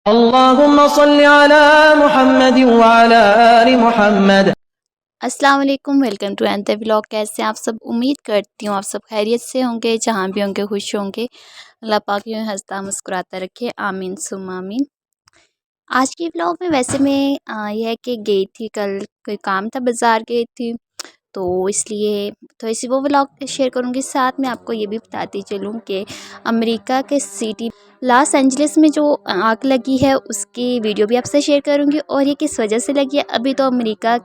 अल्लाहुम्मा सल्लि अला मुहम्मद व अला आलि मुहम्मद। अस्सलाम वालेकुम, वेलकम टू एनदर व्लॉग। कैसे हैं आप सब? उम्मीद करती हूँ आप सब खैरियत से होंगे, जहाँ भी होंगे खुश होंगे। अल्लाह पाक यूँ हंसता मुस्कुराता रखे, आमीन सुम्मा आमीन। आज की व्लॉग में वैसे मैं यह है कि गई थी, कल कोई काम था, बाज़ार गई थी, तो इसलिए थोड़ी सी वो व्लॉग शेयर करूँगी। साथ में आपको ये भी बताती चलूँ कि अमेरिका के सिटी लॉस एंजलिस में जो आग लगी है उसकी वीडियो भी आपसे शेयर करूँगी, और ये किस वजह से लगी है। अभी तो अमेरिका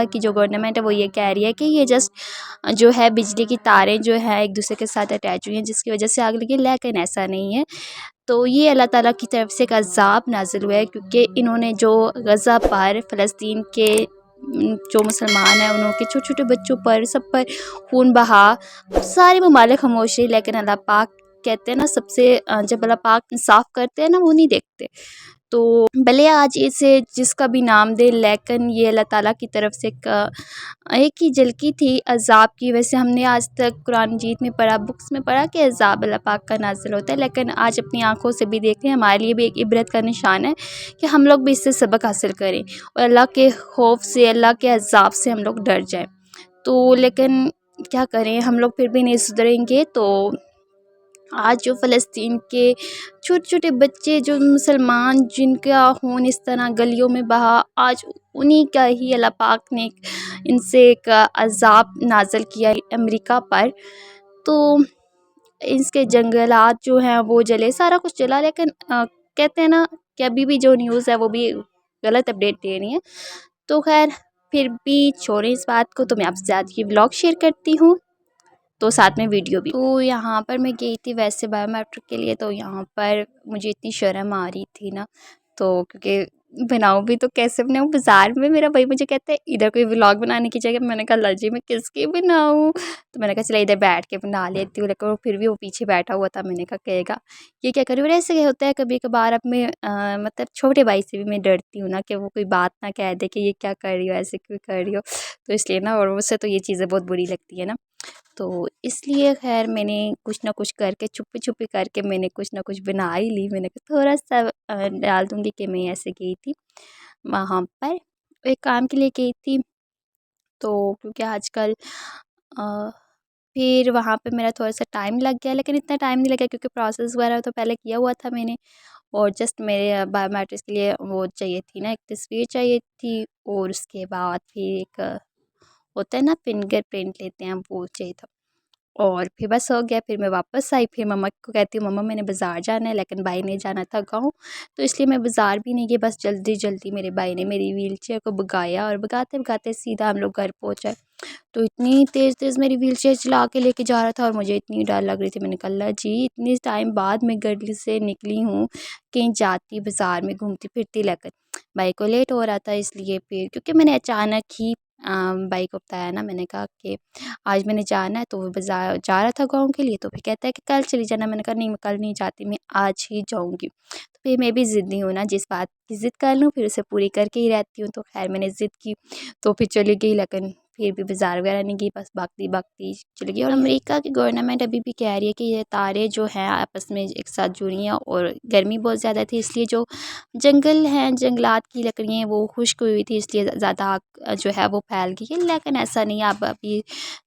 की जो गवर्नमेंट है वो ये कह रही है कि ये जस्ट जो है बिजली की तारें जो है एक दूसरे के साथ अटैच हुई हैं, जिसकी वजह से आग लगी, लेकिन ऐसा नहीं है। तो ये अल्लाह ताला की तरफ से एक अज़ाब नाज़िल हुआ है, क्योंकि इन्होंने जो गज़ा पर फ़लस्तीन के जो मुसलमान हैं उनके छोटे छोटे बच्चों पर सब पर खून बहा। सारे ममालिक खामोश रहे, लेकिन अल्लाह पाक कहते हैं ना, सबसे जब अल्लाह पाक इंसाफ करते हैं ना, वो नहीं देखते। तो भले आज इसे जिसका भी नाम दे, लेकिन ये अल्लाह ताला की तरफ से एक ही झलकी थी अज़ाब की। वैसे हमने आज तक कुरान मजीद में पढ़ा, बुक्स में पढ़ा कि अज़ाब अल्लाह पाक का नाज़िल होता है, लेकिन आज अपनी आँखों से भी देख रहे हैं। हमारे लिए भी एक इबरत का निशान है कि हम लोग भी इससे सबक हासिल करें और अल्लाह के खौफ से, अल्लाह के अज़ाब से हम लोग डर जाएँ। तो लेकिन क्या करें, हम लोग फिर भी नहीं सुधरेंगे। तो आज जो फ़लस्तीन के छोटे-छोटे बच्चे, जो मुसलमान जिनका खून इस तरह गलियों में बहा, आज उन्हीं का ही अल्लाह पाक ने इनसे एक अज़ाब नाज़िल किया है अमेरिका पर। तो इसके जंगलात जो हैं वो जले, सारा कुछ जला, लेकिन कहते हैं ना कि अभी भी जो न्यूज़ है वो भी गलत अपडेट दे रही है। तो ख़ैर, फिर भी छोड़ें इस बात को, तो मैं आपसे आज ये व्लॉग शेयर करती हूँ, तो साथ में वीडियो भी। तो यहाँ पर मैं गई थी वैसे बायोमेट्रिक के लिए, तो यहाँ पर मुझे इतनी शर्म आ रही थी ना, तो क्योंकि बनाऊँ भी तो कैसे बनाऊँ, बाज़ार में मेरा भाई मुझे कहता है इधर कोई व्लॉग बनाने की जगह। मैंने कहा ला जी मैं किसकी बनाऊँ, तो मैंने कहा चला इधर बैठ के बना लेती हूँ, लेकिन वो फिर भी वो पीछे बैठा हुआ था। मैंने कहा कहेगा ये क्या कर रही हो। और ऐसे होता है कभी कभार, अब मैं मतलब छोटे भाई से भी मैं डरती हूँ ना कि वो कोई बात ना कह दे कि ये क्या कर रही हो, ऐसे क्यों कर रही हो। तो इसलिए ना, और उससे तो ये चीज़ें बहुत बुरी लगती है ना, तो इसलिए ख़ैर मैंने कुछ ना कुछ करके छुपी-छुपी करके मैंने कुछ ना कुछ बना ही ली। मैंने कहा थोड़ा-सा डाल दूँगी कि मैं ऐसे गई थी वहाँ पर, एक काम के लिए गई थी। तो क्योंकि आजकल अ, फिर वहाँ पे मेरा थोड़ा-सा टाइम लग गया, लेकिन इतना टाइम नहीं लगा क्योंकि प्रोसेस वगैरह तो पहले किया हुआ था मैंने। और जस्ट मेरे बायोमेट्रिक्स के लिए वो चाहिए थी ना, एक तस्वीर चाहिए थी, और उसके बाद फिर एक होता है ना फिंगरप्रिंट लेते हैं, वो चाहिए था। और फिर बस हो गया, फिर मैं वापस आई, फिर मम्मा को कहती हूँ मम्मा मैंने बाज़ार जाना है, लेकिन भाई ने जाना था गाँव, तो इसलिए मैं बाज़ार भी नहीं गई। बस जल्दी-जल्दी मेरे भाई ने मेरी व्हीलचेयर को भगाया, और भगाते-भगाते सीधा हम लोग घर पहुँचे। तो इतनी तेज़-तेज़ मेरी व्हीलचेयर चला के लेके जा रहा था, और मुझे इतनी डर लग रही थी। मैंने कहा अल्लाह जी, इतनी टाइम बाद मैं घर से निकली हूँ, कहीं जाती बाज़ार में घूमती-फिरती, लेकिन भाई को लेट हो रहा था, इसलिए फिर क्योंकि मैंने अचानक ही भाई को बताया ना, मैंने कहा कि आज मैंने जाना है, तो वो बाज़ार जा रहा था गाँव के लिए, तो फिर कहता है कि कल चली जाना। मैंने कहा नहीं, मैं कल नहीं जाती, मैं आज ही जाऊँगी। तो फिर मैं भी ज़िद्दी हूँ ना, जिस बात की ज़िद कर लूँ फिर उसे पूरी करके ही रहती हूँ। तो ख़ैर मैंने ज़िद की, तो फिर चली गई, लेकिन फिर भी बाज़ार वगैरह नहीं गई, बस भागती-भागती चली गई। और अमेरिका की गवर्नमेंट अभी भी कह रही है कि ये तारे जो हैं आपस में एक साथ जुड़ी हैं, और गर्मी बहुत ज़्यादा थी, इसलिए जो जंगल हैं, जंगलात की लकड़ियाँ वो खुश्क हुई थी, इसलिए ज़्यादा आग जो है वो फैल गई है। लेकिन ऐसा नहीं है, आप अभी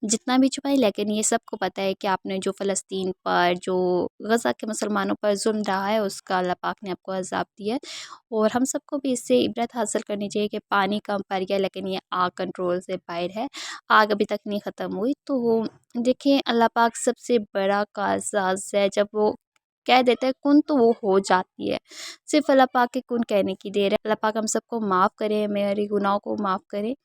जितना भी छुपाएं, लेकिन ये सबको पता है कि आपने जो फ़लस्तीन पर, जो गज़ा के मुसलमानों पर ज़ुल्म रहा है, उसका अल्लाह पाक ने आपको अज़ाब दिया है। और हम सबको भी इससे इबरत हासिल करनी चाहिए कि पानी कम पड़ गया, लेकिन ये आग कंट्रोल से बाहर है, आग अभी तक नहीं ख़त्म हुई। तो देखिए, अल्लाह पाक सबसे बड़ा कारसाज़ है, जब वो कह देता है कुन, तो वो हो जाती है। सिर्फ़ अल्लाह पाक के कुन कहने की देर है। अल्लाह पाक हम सबको माफ़ करे, मेरे गुनाहों को माफ़ करे।